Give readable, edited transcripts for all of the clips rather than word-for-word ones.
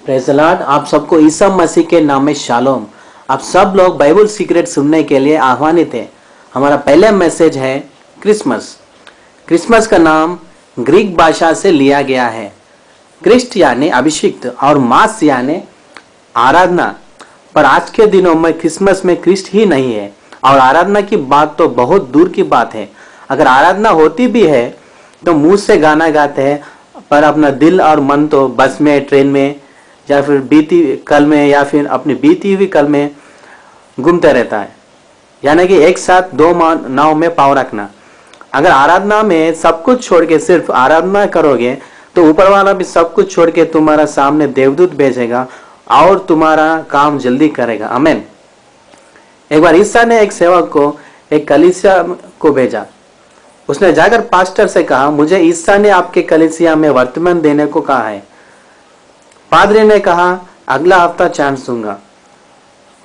Praise the Lord. आप सबको ईसा मसीह के नाम में शालोम। आप सब लोग बाइबल सीक्रेट सुनने के लिए आह्वानित हैं। हमारा पहला मैसेज है क्रिसमस। क्रिसमस का नाम ग्रीक भाषा से लिया गया है। क्रिस्ट यानी अभिषिक्त और मास यानी आराधना। पर आज के दिनों में क्रिसमस में क्रिस्ट ही नहीं है और आराधना की बात तो बहुत दूर की बात है। अगर आराधना होती भी है तो मुंह से गाना गाते हैं, पर अपना दिल और मन तो बस में, ट्रेन में या फिर बीती कल में या फिर अपनी बीती हुई कल में घूमते रहता है। यानी कि एक साथ दो नाव में पाँव रखना। अगर आराधना में सब कुछ छोड़ के सिर्फ आराधना करोगे तो ऊपर वाला भी सब कुछ छोड़ के तुम्हारा सामने देवदूत भेजेगा और तुम्हारा काम जल्दी करेगा। आमीन। एक बार ईसा ने एक सेवक को एक कलीसिया को भेजा। उसने जाकर पास्टर से कहा, मुझे ईसा ने आपके कलीसिया में वर्तमान देने को कहा है। पादरी ने कहा, अगला हफ्ता चांस दूंगा।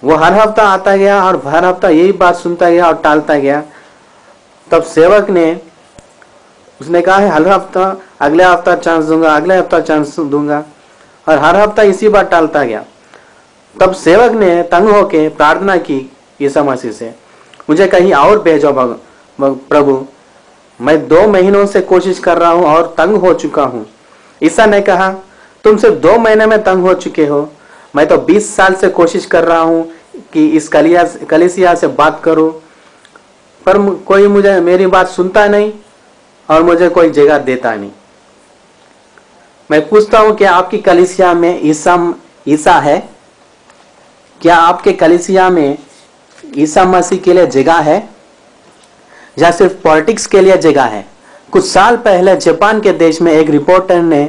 वो हर हफ्ता आता गया और हर हफ्ता यही बात सुनता गया और टालता गया। तब सेवक ने उसने कहा है, हर हफ्ता अगले हफ्ता चांस दूंगा, अगले हफ्ता चांस दूंगा, और हर हफ्ता इसी बात टालता गया। तब सेवक ने तंग होके प्रार्थना की ईसा मसीह से, मुझे कहीं और भेजो प्रभु, मैं 2 महीनों से कोशिश कर रहा हूं और तंग हो चुका हूं। ईसा ने कहा, तुम सिर्फ 2 महीने में तंग हो चुके हो, मैं तो 20 साल से कोशिश कर रहा हूं कि इस कलीसिया से बात करूं, पर कोई मुझे मेरी बात सुनता नहीं और मुझे कोई जगह देता नहीं। मैं पूछता हूं, क्या आपकी कलीसिया में ईसा है? क्या आपके कलीसिया में ईसा मसीह के लिए जगह है या सिर्फ पॉलिटिक्स के लिए जगह है? कुछ साल पहले जापान के देश में एक रिपोर्टर ने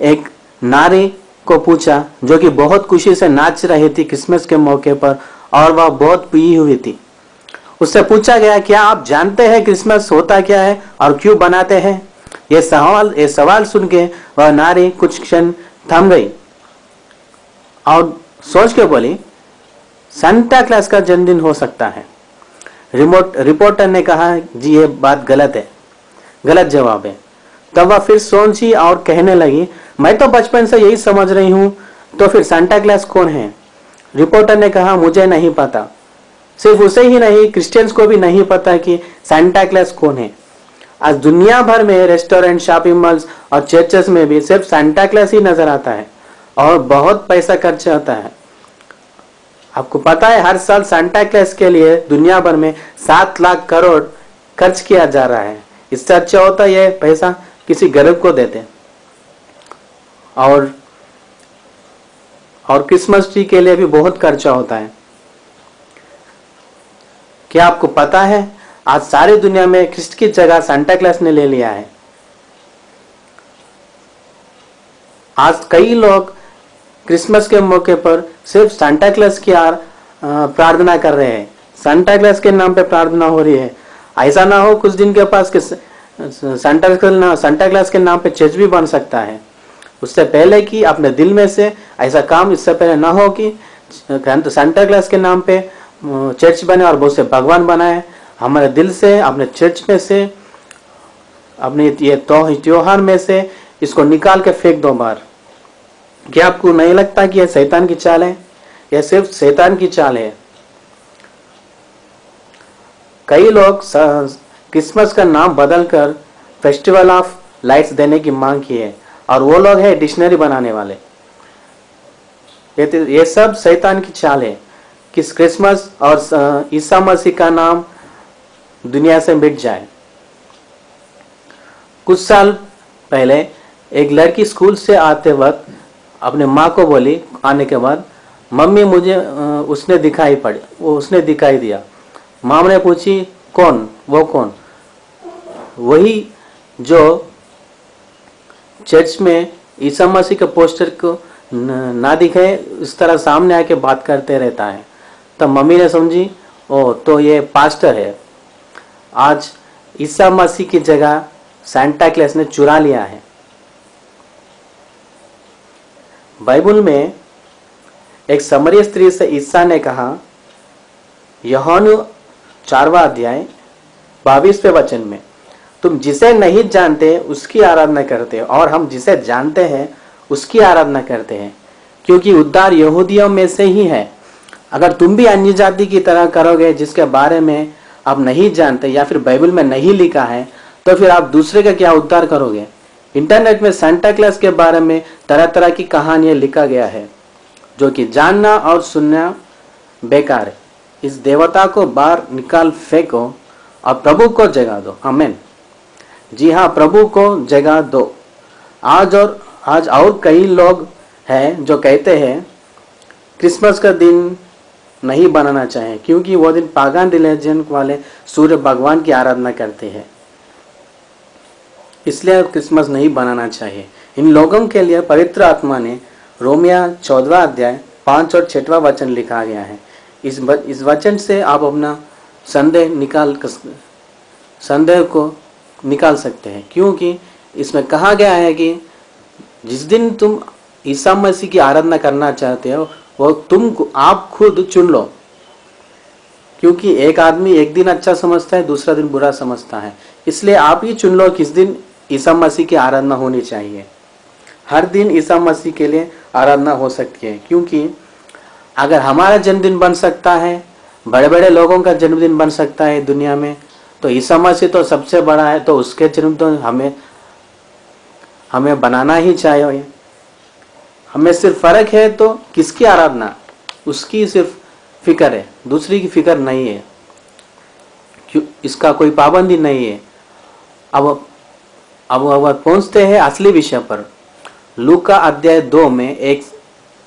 एक नारी को पूछा जो कि बहुत खुशी से नाच रही थी क्रिसमस के मौके पर, और वह बहुत पी हुई थी। उससे पूछा गया, क्या आप जानते हैं क्रिसमस होता क्या है और क्यों बनाते हैं? ये सवाल सुन के वह नारी कुछ क्षण थम गई और सोच के बोली, सांता क्लॉस का जन्मदिन हो सकता है। रिपोर्टर ने कहा, जी ये बात गलत है, गलत जवाब है। तब वह फिर सोची और कहने लगी, मैं तो बचपन से यही समझ रही हूं, तो फिर सांता क्लॉस कौन है? रिपोर्टर ने कहा, मुझे नहीं पता। सिर्फ उसे ही नहीं, क्रिश्चियंस को भी नहीं पता कि सांता क्लॉस कौन है। आज दुनिया भर में रेस्टोरेंट, शॉपिंग मॉल्स और चर्चेस में भी सिर्फ सांता क्लॉस ही नजर आता है और बहुत पैसा खर्च होता है। आपको पता है, हर साल सांता क्लॉस के लिए दुनिया भर में 7 लाख करोड़ खर्च किया जा रहा है। इससे अच्छा होता है ये पैसा किसी गरीब को देते। और क्रिसमस ट्री के लिए भी बहुत खर्चा होता है। क्या आपको पता है, आज सारी दुनिया में क्रिस्ट की जगह सांता क्लॉस ने ले लिया है। आज कई लोग क्रिसमस के मौके पर सिर्फ सांता क्लॉस की प्रार्थना कर रहे हैं। सांता क्लॉस के नाम पे प्रार्थना हो रही है। ऐसा ना हो कुछ दिन के पास कि सांता क्लॉस के नाम पे चर्च भी बन सकता है। उससे पहले कि अपने दिल में से ऐसा काम इससे पहले ना हो कि सांता क्लॉस के नाम पे चर्च बने और बहुत से भगवान बनाए। हमारे दिल से, अपने चर्च में से, अपने ये त्योहार में से इसको निकाल के फेंक दो बाहर। क्या आपको नहीं लगता कि यह शैतान की चाल है? यह सिर्फ शैतान की चाल है। कई लोग क्रिसमस का नाम बदलकर फेस्टिवल ऑफ लाइट्स देने की मांग की है, और वो लोग हैं डिक्शनरी बनाने वाले। ये सब शैतान की चाल है कि क्रिसमस और ईसा मसीह का नाम दुनिया से मिट जाए। कुछ साल पहले एक लड़की स्कूल से आते वक्त अपने माँ को बोली, आने के बाद, मम्मी मुझे उसने दिखाई दिया। माँ ने पूछी, कौन? वो कौन? वही जो चर्च में ईसा मसीह के पोस्टर को ना दिखे इस तरह सामने आके बात करते रहता है। तब मम्मी ने समझी, ओ तो ये पास्टर है। आज ईसा मसीह की जगह सांता क्लॉस ने चुरा लिया है। बाइबल में एक समरिय स्त्री से ईसा ने कहा, यूहन्ना 4वां अध्याय 22वें वचन में, तुम जिसे नहीं जानते उसकी आराधना करते हो और हम जिसे जानते हैं उसकी आराधना करते हैं, क्योंकि उद्धार यहूदियों में से ही है। अगर तुम भी अन्य जाति की तरह करोगे जिसके बारे में आप नहीं जानते या फिर बाइबल में नहीं लिखा है, तो फिर आप दूसरे का क्या उद्धार करोगे। इंटरनेट में सांता क्लॉस के बारे में तरह तरह की कहानियां लिखा गया है जो कि जानना और सुनना बेकार है। इस देवता को बाहर निकाल फेंको और प्रभु को जगा दो। आमीन। जी हाँ, प्रभु को जगा दो। आज और कई लोग हैं जो कहते हैं क्रिसमस का दिन नहीं बनाना चाहिए क्योंकि वो दिन पागन रिलीजन वाले सूर्य भगवान की आराधना करते हैं, इसलिए क्रिसमस नहीं बनाना चाहिए। इन लोगों के लिए पवित्र आत्मा ने रोमिया 14 अध्याय 5 और 6वां वचन लिखा गया है। इस वचन से आप अपना संदेह को निकाल सकते हैं, क्योंकि इसमें कहा गया है कि जिस दिन तुम ईसा मसीह की आराधना करना चाहते हो वो आप खुद चुन लो, क्योंकि एक आदमी एक दिन अच्छा समझता है, दूसरा दिन बुरा समझता है। इसलिए आप ही चुन लो किस दिन ईसा मसीह की आराधना होनी चाहिए। हर दिन ईसा मसीह के लिए आराधना हो सकती है, क्योंकि अगर हमारा जन्मदिन बन सकता है, बड़े बड़े लोगों का जन्मदिन बन सकता है दुनिया में, तो ईसा मसीह तो सबसे बड़ा है, तो उसके जन्म तो हमें बनाना ही चाहिए। हमें सिर्फ फर्क है तो किसकी आराधना, उसकी सिर्फ फिक्र है, दूसरी की फिक्र नहीं है। क्यों, इसका कोई पाबंदी नहीं है। अब पहुंचते हैं असली विषय पर। लूका अध्याय 2 में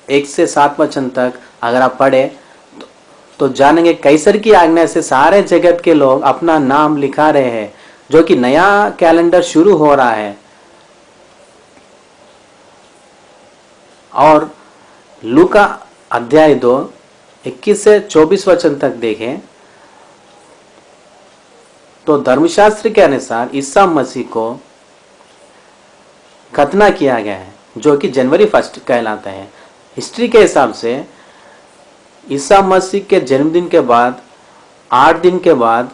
1 से 7 वचन तक अगर आप पढ़े तो जानेंगे कैसर की आज्ञा से सारे जगत के लोग अपना नाम लिखा रहे हैं, जो कि नया कैलेंडर शुरू हो रहा है। और लूका अध्याय 2 21 से 24 वचन तक देखें तो धर्मशास्त्र के अनुसार ईसा मसीह को खतना किया गया है, जो कि जनवरी 1 कहलाता है। हिस्ट्री के हिसाब से ईसा मसीह के जन्मदिन के बाद 8 दिन के बाद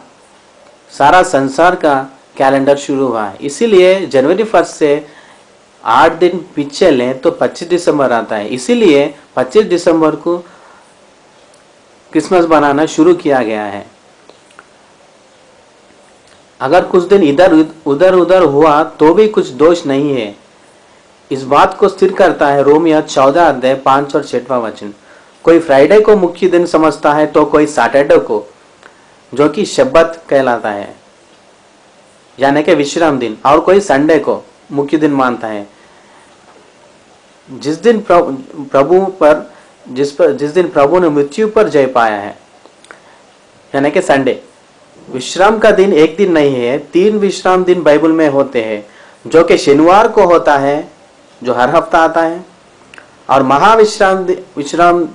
सारा संसार का कैलेंडर शुरू हुआ है। इसीलिए जनवरी 1 से 8 दिन पीछे लें तो 25 दिसंबर आता है। इसीलिए 25 दिसंबर को क्रिसमस बनाना शुरू किया गया है। अगर कुछ दिन इधर उधर हुआ तो भी कुछ दोष नहीं है। इस बात को स्थिर करता है रोमिया 14 अध्याय 5 और 6वां वचन। कोई फ्राइडे को मुख्य दिन समझता है तो कोई सैटरडे को, जो कि शब्बत कहलाता है, यानी कि विश्राम दिन, और कोई संडे को मुख्य दिन मानता है। जिस दिन प्रभु ने मृत्यु पर जय पाया है, यानी कि संडे। विश्राम का दिन एक दिन नहीं है, 3 विश्राम दिन बाइबल में होते हैं, जो कि शनिवार को होता है, जो हर हफ्ता आता है, और विश्राम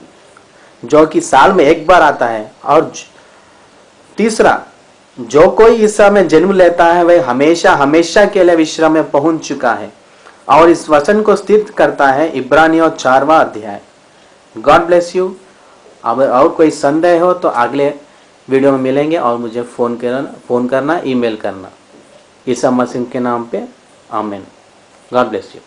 जो कि साल में एक बार आता है। और तीसरा, जो कोई ईसा में जन्म लेता है वह हमेशा के लिए विश्राम में पहुंच चुका है। और इस वचन को स्थिर करता है इब्रानियों 4वां अध्याय। God bless you. अब और कोई संदेह हो तो अगले वीडियो में मिलेंगे, और मुझे फोन करना, ईमेल करना। ईसा मसीह के नाम पे आमीन। God bless you.